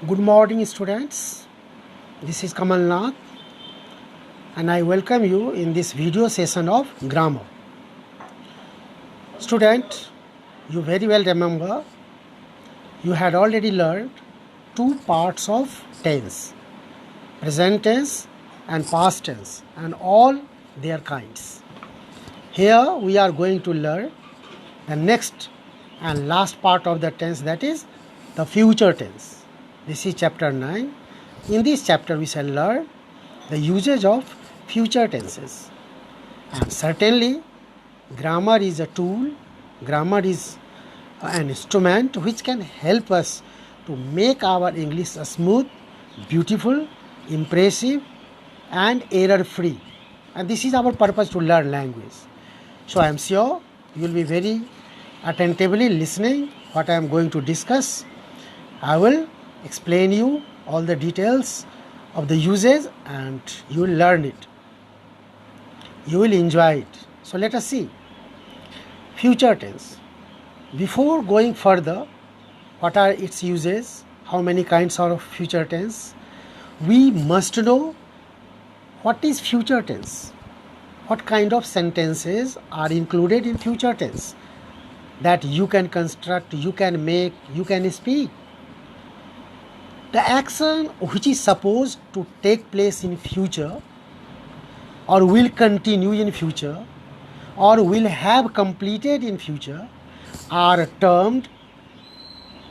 Good morning, students. This is Kamal Nath, and I welcome you in this video session of grammar. Student, you very well remember you had already learned two parts of tense, present tense and past tense, and all their kinds. Here we are going to learn the next and last part of the tense, that is the future tense. This is chapter 9. In this chapter we shall learn the usage of future tenses. And certainly grammar is a tool, grammar is an instrument which can help us to make our English smooth, beautiful, impressive and error free. And this is our purpose, to learn language. So I am sure you will be very attentively listening what I am going to discuss. I will explain you all the details of the usage and you will learn it. You will enjoy it. So let us see. Future tense. Before going further, what are its uses? How many kinds are of future tense? We must know what is future tense. What kind of sentences are included in future tense that you can construct, you can make, you can speak. The action which is supposed to take place in future or will continue in future or will have completed in future are termed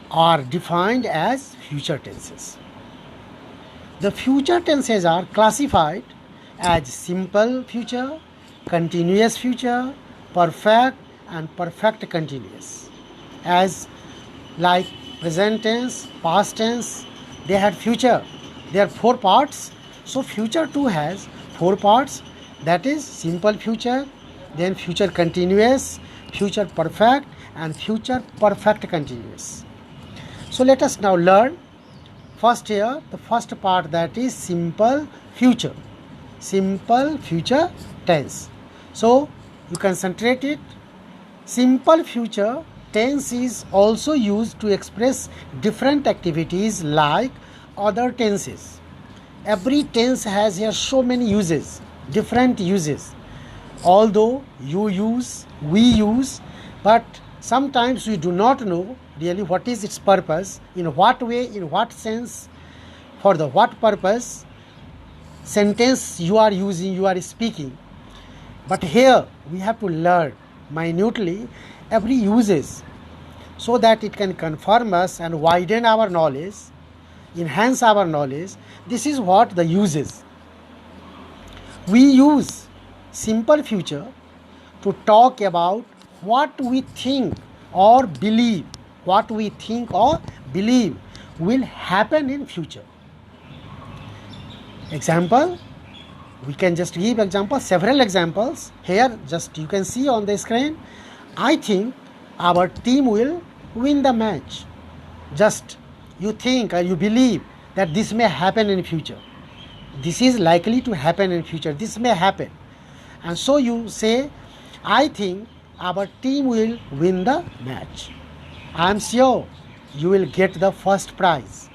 or defined as future tenses. The future tenses are classified as simple future, continuous future, perfect and perfect continuous. As like present tense, past tense, they had future. There are four parts. So future too has four parts. That is simple future, then future continuous, future perfect and future perfect continuous. So let us now learn first here the first part, that is simple future. Simple future tense. So you concentrate it. Simple future tense is also used to express different activities like other tenses. Every tense has here so many uses, different uses. Although you use, we use, but sometimes we do not know really what is its purpose, in what way, in what sense, for the what purpose sentence you are using, you are speaking. But here we have to learn minutely every uses so that it can confirm us and widen our knowledge, enhance our knowledge. This is what the uses. We use simple future to talk about what we think or believe, what we think or believe will happen in future. Example, we can just give example, several examples. Here just you can see on the screen. I think our team will win the match. Just you think or you believe that this may happen in future. This is likely to happen in future. This may happen. And so you say, I think our team will win the match. I am sure you will get the first prize.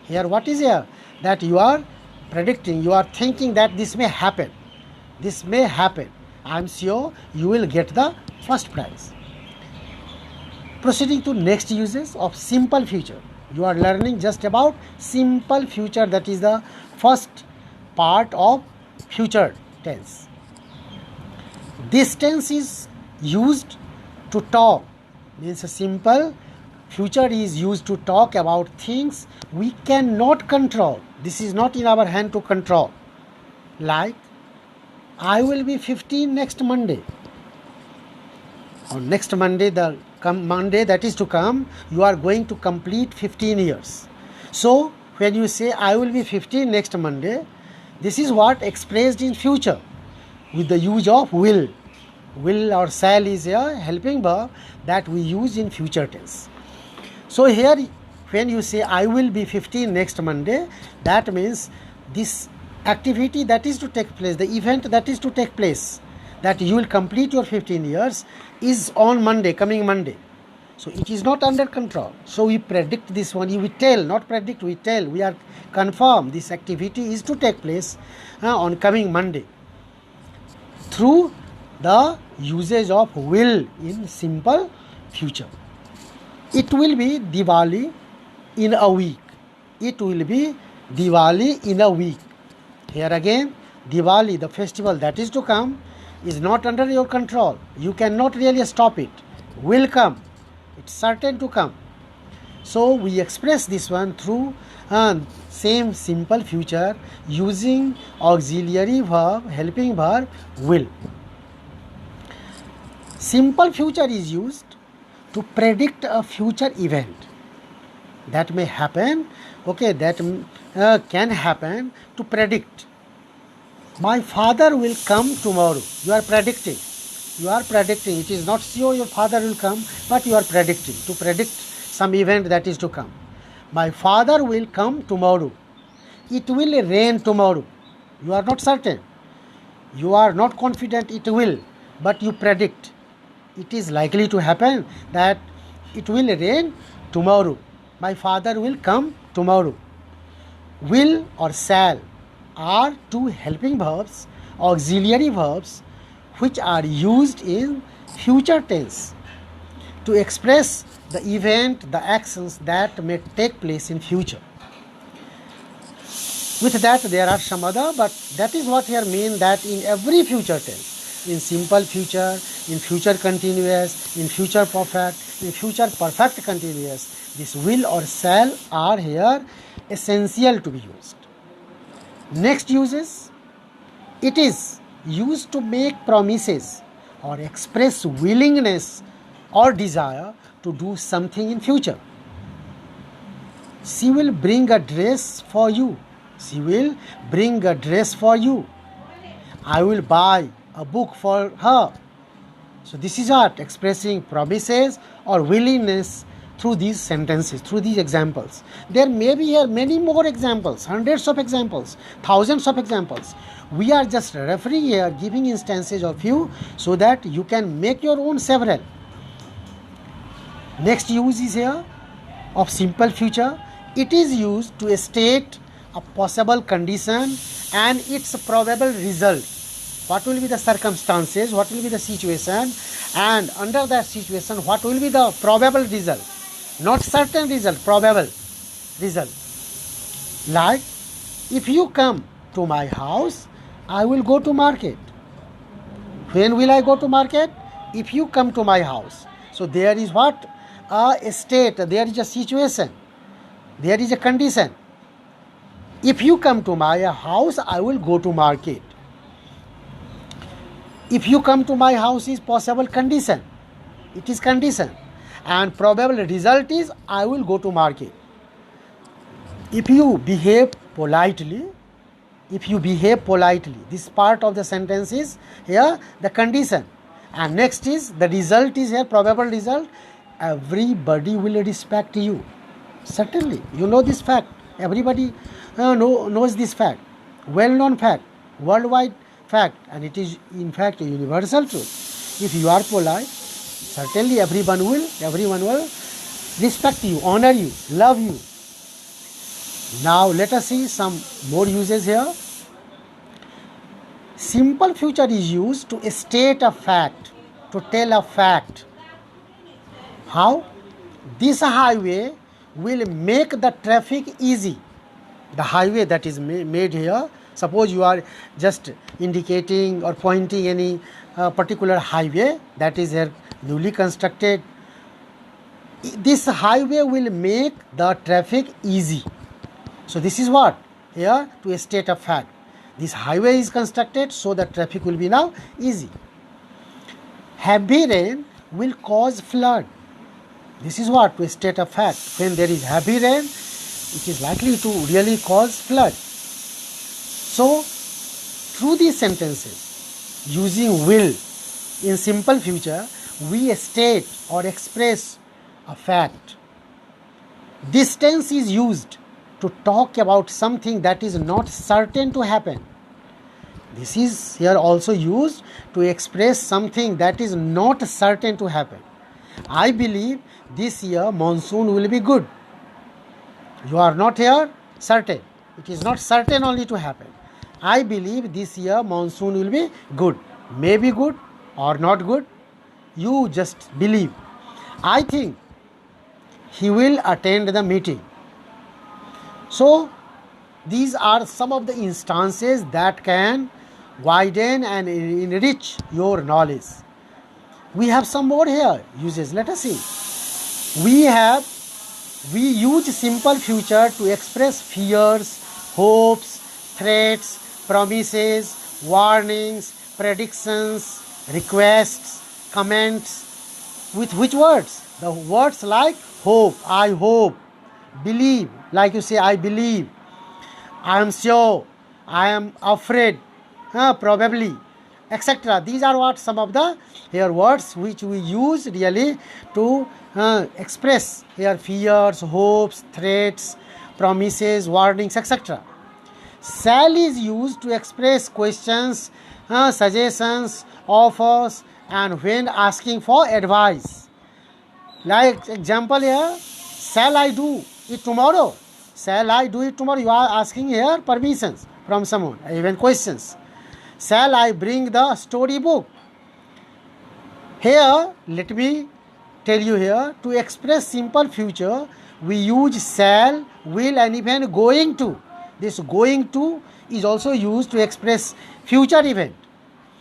Here what is here? That you are predicting, you are thinking that this may happen. This may happen. I am sure you will get the first prize. Proceeding to next uses of simple future. You are learning just about simple future, that is the first part of future tense. This tense is used to talk, means a simple future is used to talk about things we cannot control. This is not in our hand to control. Like, I will be 15 next Monday. On next Monday, the Monday that is to come, you are going to complete 15 years. So when you say I will be 15 next Monday, this is what expressed in future with the use of will. Will or shall is a helping verb that we use in future tense. So here when you say I will be 15 next Monday, that means this activity that is to take place, the event that is to take place, that you will complete your 15 years is on Monday, coming Monday. So it is not under control. So we predict this one. We tell, not predict, we tell. We are confirmed this activity is to take place on coming Monday through the usage of will in simple future. It will be Diwali in a week. It will be Diwali in a week. Here again, Diwali, the festival that is to come, is not under your control. You cannot really stop it. Will come. It's certain to come. So we express this one through same simple future using auxiliary verb, helping verb will. Simple future is used to predict a future event that may happen, okay, that can happen, to predict. My father will come tomorrow. You are predicting. You are predicting. It is not sure your father will come, but you are predicting, to predict some event that is to come. My father will come tomorrow. It will rain tomorrow. You are not certain. You are not confident it will, but you predict. It is likely to happen that it will rain tomorrow. My father will come tomorrow. Will or shall are two helping verbs, auxiliary verbs, which are used in future tense to express the event, the actions that may take place in future. With that, there are some other, but that is what here mean, that in every future tense, in simple future, in future continuous, in future perfect, in future perfect continuous, this will or shall are here essential to be used. Next uses, it is used to make promises or express willingness or desire to do something in future. She will bring a dress for you. She will bring a dress for you. I will buy a book for her. So this is what expressing promises or willingness through these sentences, through these examples. There may be here many more examples, hundreds of examples, thousands of examples. We are just referring here, giving instances of few so that you can make your own several. Next use is here of simple future. It is used to state a possible condition and its probable result. What will be the circumstances, what will be the situation, and under that situation, what will be the probable result. Not certain result, probable result. Like, if you come to my house, I will go to market. When will I go to market? If you come to my house. So there is what? A state, there is a situation, there is a condition. If you come to my house, I will go to market. If you come to my house is possible condition. It is condition. And probable result is I will go to market. If you behave politely, this part of the sentence is here the condition. And next is the result is here probable result. Everybody will respect you. Certainly, you know this fact. Everybody knows this fact. Well-known fact, worldwide fact, and it is in fact a universal truth. If you are polite, certainly everyone will respect you, honor you, love you. Now let us see some more uses here. Simple future is used to state a fact, to tell a fact. How? This highway will make the traffic easy. The highway that is made here, suppose you are just indicating or pointing any particular highway that is here newly constructed. This highway will make the traffic easy. So this is what? Here to state a fact. This highway is constructed so the traffic will be now easy. Heavy rain will cause flood. This is what? To state a fact. When there is heavy rain, it is likely to really cause flood. So, through these sentences, using will in simple future, we state or express a fact. This tense is used to talk about something that is not certain to happen. This is here also used to express something that is not certain to happen. I believe this year monsoon will be good. You are not here certain. It is not certain only to happen. I believe this year monsoon will be good. Maybe good or not good. You just believe. I think he will attend the meeting. So these are some of the instances that can widen and enrich your knowledge. We have some more here uses. Let us see. We use simple future to express fears, hopes, threats, promises, warnings, predictions, requests, comments. With which words? The words like hope, I hope, believe, like you say, I believe, I am sure, I am afraid, probably, etc. These are what some of the here words which we use really to express here fears, hopes, threats, promises, warnings, etc. Shall is used to express questions, suggestions, offers, and when asking for advice. Like example here, shall I do it tomorrow? Shall I do it tomorrow? You are asking here permissions from someone, even questions. Shall I bring the storybook? Here, let me tell you here, to express simple future, we use shall, will, and even going to. This going to is also used to express future event.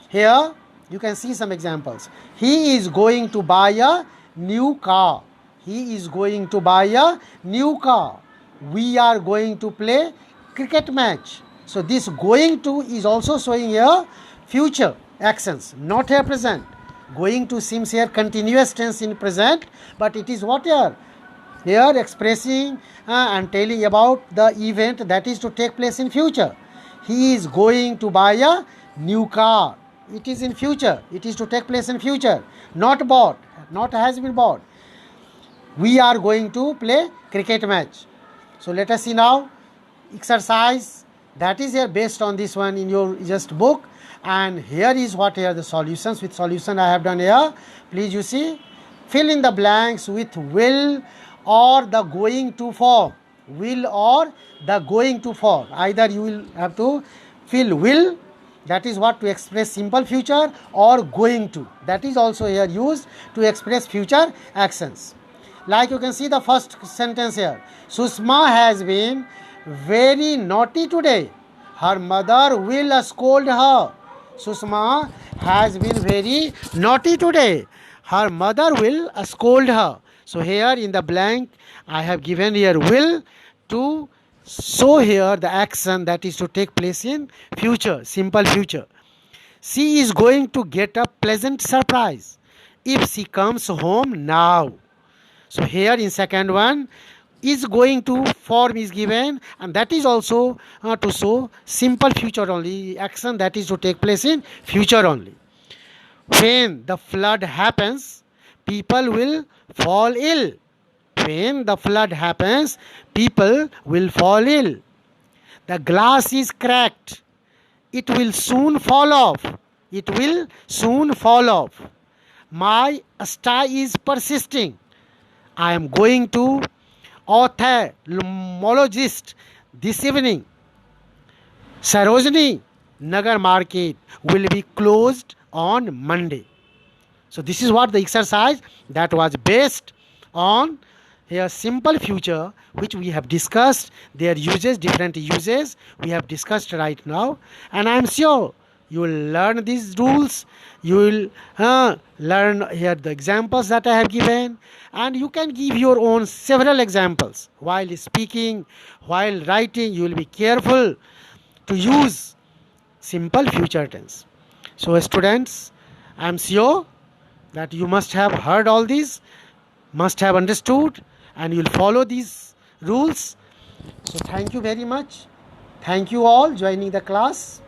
Here, you can see some examples. He is going to buy a new car. He is going to buy a new car. We are going to play cricket match. So this going to is also showing here future actions, not here present. Going to seems here continuous tense in present, but it is what here? Here expressing and telling about the event that is to take place in future. He is going to buy a new car. It is in future. It is to take place in future. Not bought. Not has been bought. We are going to play cricket match. So let us see now exercise that is here based on this one in your just book. And here is what here the solutions. With solution I have done here. Please you see, fill in the blanks with will or the going to form. Will or the going to form. Either you will have to fill will, that is what to express simple future, or going to, that is also here used to express future actions. Like you can see the first sentence here. Sushma has been very naughty today. Her mother will scold her. Sushma has been very naughty today. Her mother will scold her. So here in the blank I have given here will to show here the action that is to take place in future, simple future. She is going to get a pleasant surprise if she comes home now. So here in second one is going to form is given, and that is also to show simple future only, action that is to take place in future only. When the flood happens, people will fall ill. When the flood happens, people will fall ill. The glass is cracked. It will soon fall off. It will soon fall off. My star is persisting. I am going to ophthalmologist this evening. Sarojini Nagar market will be closed on Monday. So this is what the exercise that was based on here simple future, which we have discussed their uses, different uses we have discussed right now, and I am sure you will learn these rules. You will learn here the examples that I have given, and you can give your own several examples while speaking, while writing. You will be careful to use simple future tense. So students, I am sure that you must have heard all these, must have understood, and you will follow these rules. So thank you very much. Thank you all joining the class.